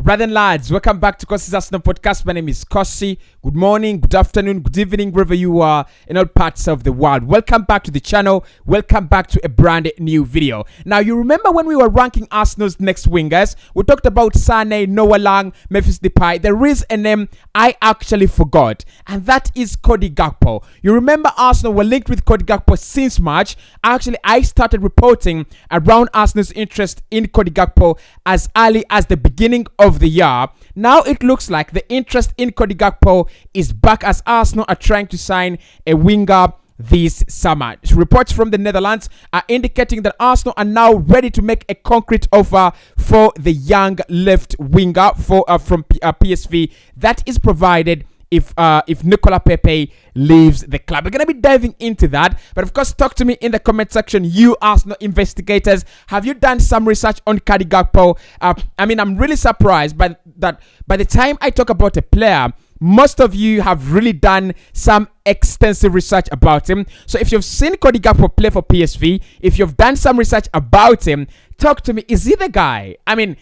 Rather lads, welcome back to Cossy's Arsenal podcast. My name is Cossy. Good morning, good afternoon, good evening, wherever you are in all parts of the world. Welcome back to the channel. Welcome back to a brand new video. Now, you remember when we were ranking Arsenal's next wingers, we talked about Sane, Noah Lang, Memphis Depay. There is a name I actually forgot, and that is Coady Gakpo. You remember Arsenal were linked with Coady Gakpo since March. Actually, I started reporting around Arsenal's interest in Coady Gakpo as early as the beginning of the year. Now it looks like the interest in Coady Gakpo is back as Arsenal are trying to sign a winger this summer. Reports from the Netherlands are indicating that Arsenal are now ready to make a concrete offer for the young left winger from PSV. That is provided if Nicolas Pepe leaves the club. We're going to be diving into that. But of course, talk to me in the comment section, you Arsenal investigators. Have you done some research on Coady Gakpo? I'm really surprised by that. By the time I talk about a player, most of you have really done some extensive research about him. So if you've seen Coady Gakpo play for PSV, if you've done some research about him, talk to me. Is he the guy? I think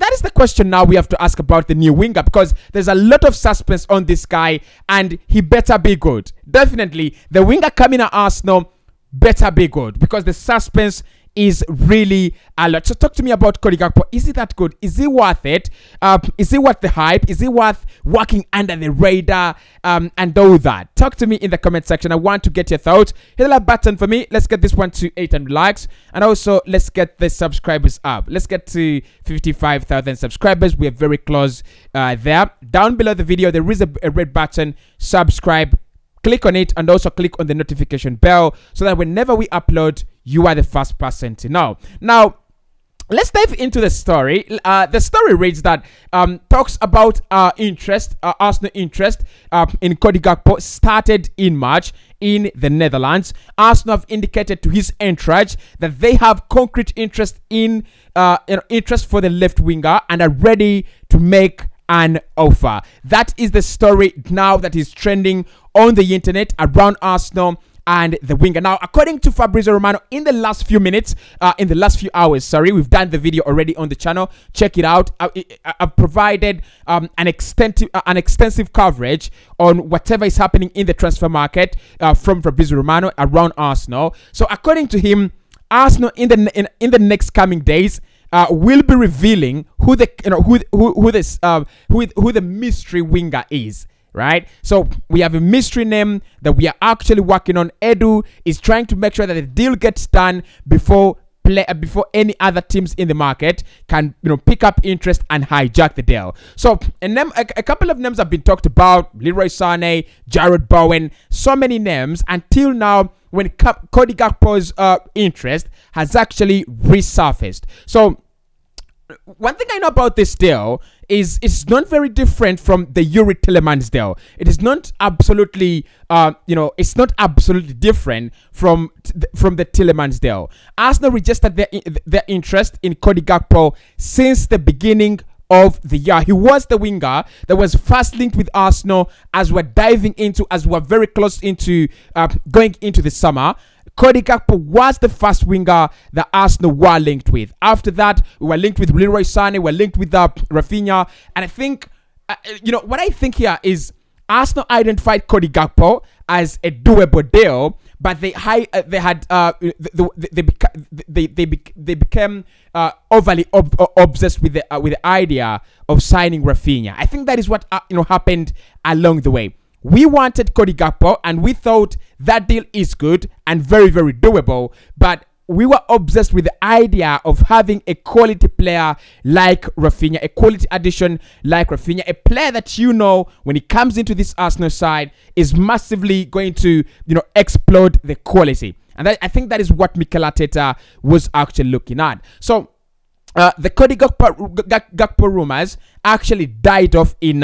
that is the question now we have to ask about the new winger, because there's a lot of suspense on this guy and he better be good. Definitely, the winger coming at Arsenal better be good because the suspense is really a lot. So talk to me about Coady Gakpo. Is he that good? Is he worth it? Is he worth the hype? Is he worth walking under the radar and all that? Talk to me in the comment section. I want to get your thoughts. Hit the like button for me. Let's get this one to 800 likes. And also, let's get the subscribers up. Let's get to 55,000 subscribers. We are very close there. Down below the video, there is a red button. Subscribe. Click on it and also click on the notification bell so that whenever we upload, you are the first person to know. Now, let's dive into the story. The story reads that talks about Arsenal interest in Coady Gakpo started in March in the Netherlands. Arsenal have indicated to his entourage that they have concrete interest in interest for the left winger and are ready to make an offer. That is the story now that is trending on the internet around Arsenal and the winger. Now, according to Fabrizio Romano, in the last few hours, we've done the video already on the channel. Check it out. I've provided an extensive coverage on whatever is happening in the transfer market from Fabrizio Romano around Arsenal. So, according to him, Arsenal in the next coming days will be revealing who the mystery winger is. Right, so we have a mystery name that we are actually working on. Edu is trying to make sure that the deal gets done before any other teams in the market can pick up interest and hijack the deal. So a couple of names have been talked about: Leroy Sane, Jared Bowen, so many names until now. When Coady Gakpo's interest has actually resurfaced. So one thing I know about this deal is it's not very different from the Yuri Tillemans deal. It is not absolutely, it's not absolutely different from the Tillemans deal. Arsenal registered their interest in Coady Gakpo since the beginning of the year. He was the winger that was first linked with Arsenal as we're very close into going into the summer. Coady Gakpo was the first winger that Arsenal were linked with. After that, we were linked with Leroy Sane, we were linked with Rafinha. And I think, what I think here is Arsenal identified Coady Gakpo as a doable deal, but they became overly obsessed with the idea of signing Rafinha. I think that is what happened along the way. We wanted Coady Gakpo and we thought that deal is good and very, very doable, but we were obsessed with the idea of having a quality player like Rafinha, a quality addition like Rafinha, a player that when he comes into this Arsenal side is massively going to explode the quality. And I think that is what Mikel Arteta was actually looking at. So the Coady Gakpo rumors actually died off in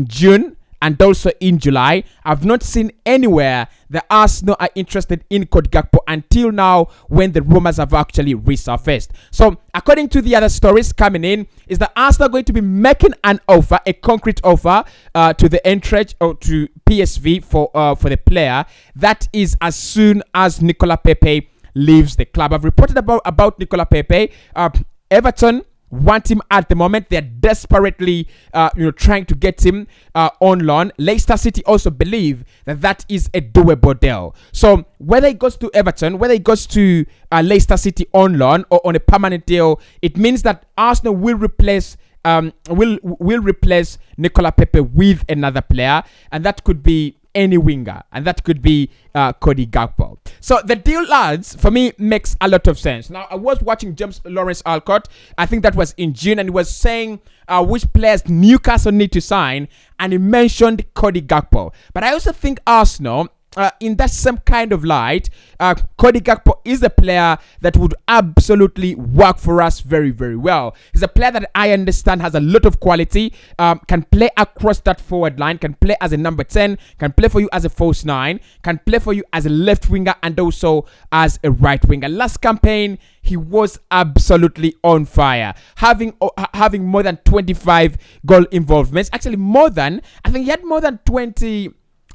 June and also in July. I've not seen anywhere that Arsenal are interested in Coady Gakpo until now, when the rumors have actually resurfaced. So according to the other stories coming in, is that Arsenal are going to be making an offer, a concrete offer to the entourage or to PSV for the player. That is as soon as Nicolas Pepe leaves the club. I've reported about Nicolas Pepe. Everton want him at the moment. They're desperately, trying to get him on loan. Leicester City also believe that is a doable deal. So whether he goes to Everton, whether he goes to Leicester City on loan or on a permanent deal, it means that Arsenal will replace Nicola Pepe with another player, and that could be any winger, and that could be Coady Gakpo. So the deal, lads, for me makes a lot of sense. Now, I was watching James Lawrence Alcott, I think that was in June, and he was saying which players Newcastle need to sign, and he mentioned Coady Gakpo. But I also think Arsenal, in that same kind of light, Coady Gakpo is a player that would absolutely work for us very, very well. He's a player that I understand has a lot of quality, can play across that forward line, can play as a number 10, can play for you as a false 9, can play for you as a left winger and also as a right winger. Last campaign, he was absolutely on fire, having more than 25 goal involvements. Actually,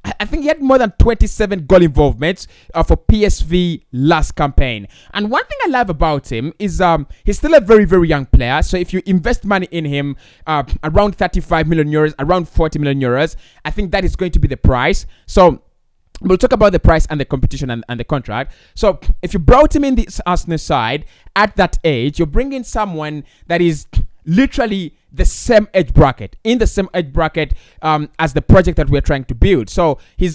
I think he had more than 27 goal involvements for PSV last campaign. And one thing I love about him is he's still a very, very young player. So if you invest money in him, around 35 million euros, around 40 million euros, I think that is going to be the price. So we'll talk about the price and the competition and the contract. So if you brought him in the Arsenal side at that age, you're bringing someone that is literally the same age bracket, as the project that we're trying to build. So he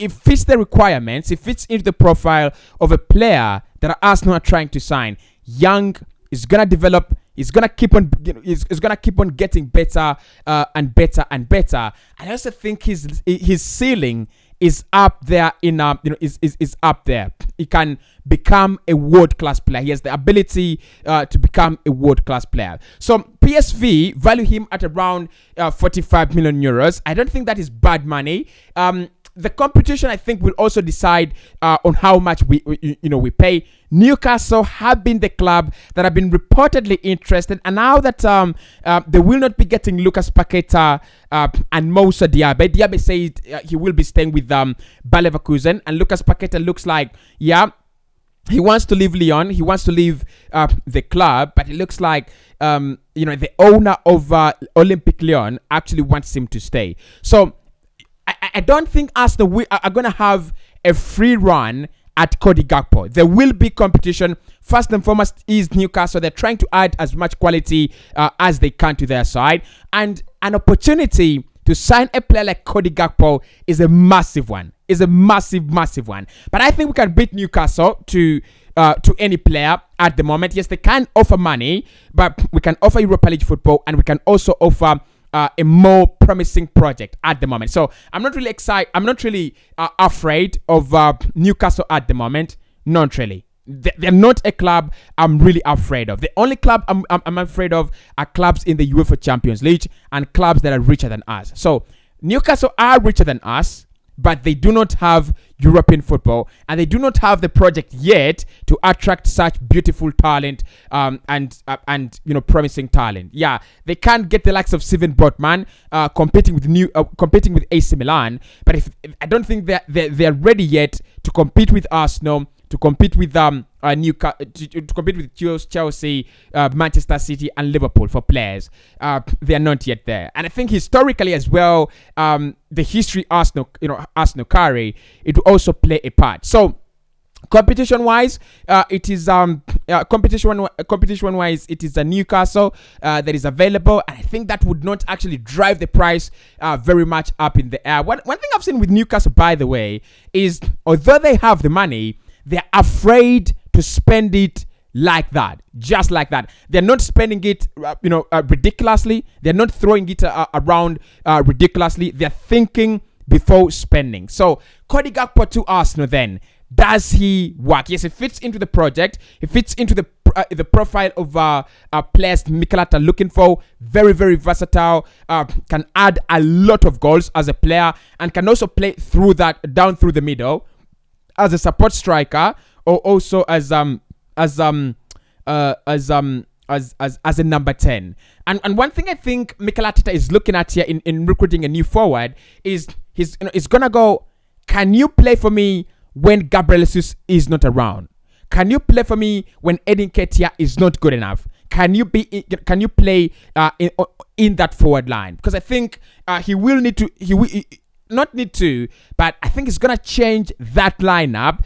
fits the requirements. He fits into the profile of a player that Arsenal are trying to sign. Young, is gonna develop. He's gonna keep on. He's gonna keep on getting better and better and better. And I also think his ceiling is up there is up there. He can become a world-class player. He has the ability to become a world-class player. So PSV value him at around 45 million euros. I don't think that is bad money. The competition, I think, will also decide on how much we pay. Newcastle have been the club that have been reportedly interested, and now that they will not be getting Lucas Paqueta and Moussa Diaby. Diaby said he will be staying with Bayer Leverkusen, and Lucas Paqueta looks like, he wants to leave Lyon. He wants to leave the club, but it looks like the owner of Olympique Lyon actually wants him to stay. So I don't think Arsenal are going to have a free run at Coady Gakpo. There will be competition. First and foremost is Newcastle. They're trying to add as much quality as they can to their side. And an opportunity to sign a player like Coady Gakpo is a massive one. Is a massive, massive one. But I think we can beat Newcastle to any player at the moment. Yes, they can offer money, but we can offer Europa League football, and we can also offer a more promising project at the moment. So I'm not really excited. I'm not really afraid of Newcastle at the moment. Not really. They're not a club I'm really afraid of. The only club I'm afraid of are clubs in the UEFA Champions League and clubs that are richer than us. So Newcastle are richer than us, but they do not have European football, and they do not have the project yet to attract such beautiful talent and promising talent. Yeah, they can't get the likes of Steven Botman competing with AC Milan, but if I don't think they're ready yet to compete with Arsenal, to compete with Newcastle, to compete with Chelsea, Manchester City, and Liverpool for players. They are not yet there, and I think historically as well, the history Arsenal carry, it will also play a part. So competition wise, it is a Newcastle that is available, and I think that would not actually drive the price very much up in the air. One thing I've seen with Newcastle, by the way, is although they have the money, they're afraid to spend it like that, just like that. They're not spending it, ridiculously. They're not throwing it around ridiculously. They're thinking before spending. So Coady Gakpo to Arsenal then. Does he work? Yes, it fits into the project. It fits into the profile of players Mikel are looking for. Very, very versatile. Can add a lot of goals as a player, and can also play through that, down through the middle, as a support striker, or also as a number 10. And one thing I think Mikel Arteta is looking at here in recruiting a new forward is he's gonna go, can you play for me when Gabriel Jesus is not around? Can you play for me when Edin Ketia is not good enough? can you play in that forward line? Because I think he will need to. Not need to, but I think it's gonna change that lineup,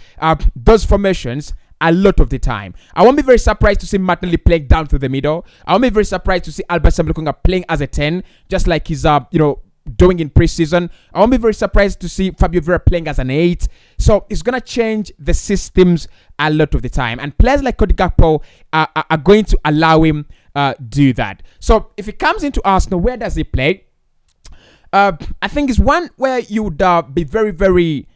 those formations a lot of the time. I won't be very surprised to see Martinelli playing down to the middle. I won't be very surprised to see Albert Samlokonga playing as a 10, just like he's doing in preseason. I won't be very surprised to see Fabio Vieira playing as an 8. So it's gonna change the systems a lot of the time, and players like Coady Gakpo are going to allow him do that. So if he comes into Arsenal, where does he play? I think it's one where you would be very, very,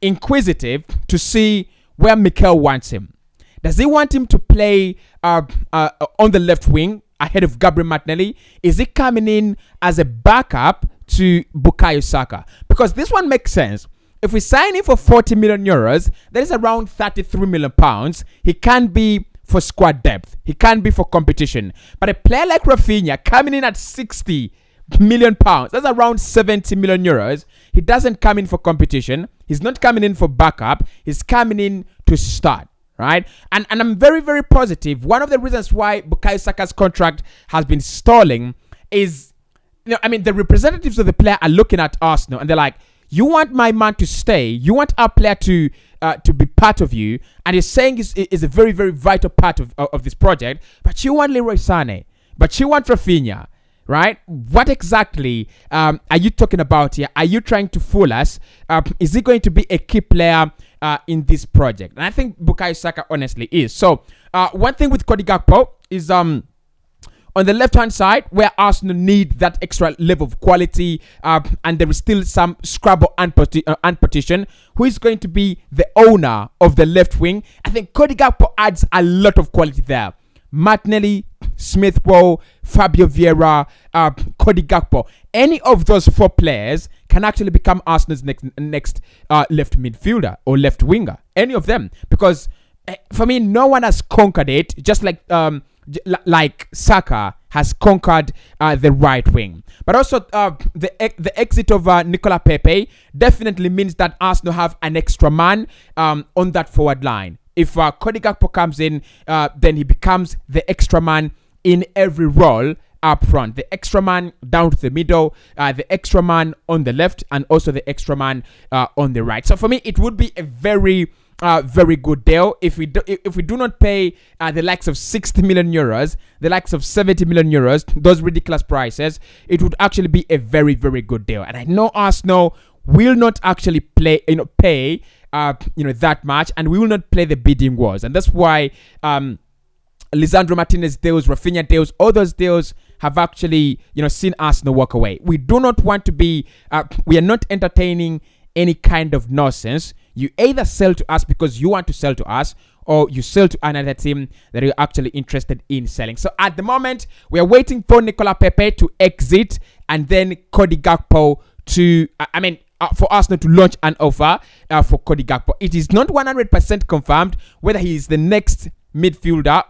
inquisitive to see where Mikel wants him. Does he want him to play on the left wing ahead of Gabriel Martinelli? Is he coming in as a backup to Bukayo Saka? Because this one makes sense. If we sign him for 40 million euros, that is around 33 million pounds. He can be for squad depth. He can be for competition. But a player like Rafinha coming in at 60 million pounds, that's around 70 million euros. He doesn't come in for competition. He's not coming in for backup. He's coming in to start, right? And I'm very, very positive. One of the reasons why Bukayo Saka's contract has been stalling is, the representatives of the player are looking at Arsenal and they're like, you want my man to stay. You want our player to be part of you. And he's saying is a very, very vital part of this project. But you want Leroy Sané. But you want Rafinha. Right? What exactly are you talking about here? Are you trying to fool us? Is he going to be a key player in this project? And I think Bukayo Saka honestly is. So one thing with Coady Gakpo is on the left-hand side, where Arsenal need that extra level of quality, and there is still some scrabble and partition. Who is going to be the owner of the left wing? I think Coady Gakpo adds a lot of quality there. Martinelli, Smith Rowe, Fabio Vieira, Coady Gakpo. Any of those 4 players can actually become Arsenal's next left midfielder or left winger. Any of them. Because for me, no one has conquered it, just like Saka has conquered the right wing. But also the exit of Nicolas Pepe definitely means that Arsenal have an extra man on that forward line. If Coady Gakpo comes in, then he becomes the extra man in every role up front. The extra man down to the middle, the extra man on the left, and also the extra man on the right. So for me, it would be a very, very good deal if we do not pay the likes of 60 million euros, the likes of 70 million euros, those ridiculous prices. It would actually be a very, very good deal. And I know Arsenal will not actually pay that much, and we will not play the bidding wars. And that's why Lisandro Martinez deals, Rafinha deals, all those deals have actually seen Arsenal walk away. We do not want to be we are not entertaining any kind of nonsense. You either sell to us because you want to sell to us, or you sell to another team that you're actually interested in selling. So at the moment, we are waiting for Nicolas Pepe to exit, and then Coady Gakpo to for Arsenal to launch an offer for Coady Gakpo. It is not 100% confirmed whether he is the next midfielder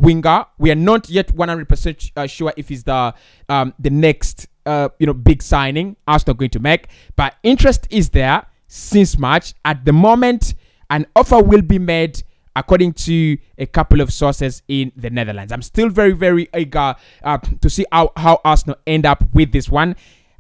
winger. We are not yet 100% sure if he's the next big signing Arsenal are going to make. But interest is there since March. At the moment, an offer will be made according to a couple of sources in the Netherlands. I'm still very, very eager to see how Arsenal end up with this one.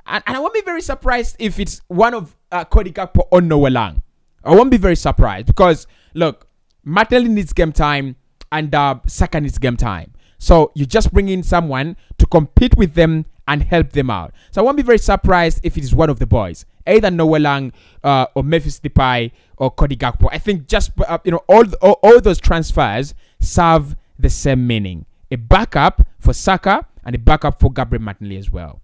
And I won't be very surprised if it's one of Coady Gakpo or Noah Lang. I won't be very surprised because, look, Martinelli needs game time and Saka needs game time. So you just bring in someone to compete with them and help them out. So I won't be very surprised if it is one of the boys, either Noah Lang or Memphis Depay or Coady Gakpo. I think just all those transfers serve the same meaning: a backup for Saka and a backup for Gabriel Martinelli as well.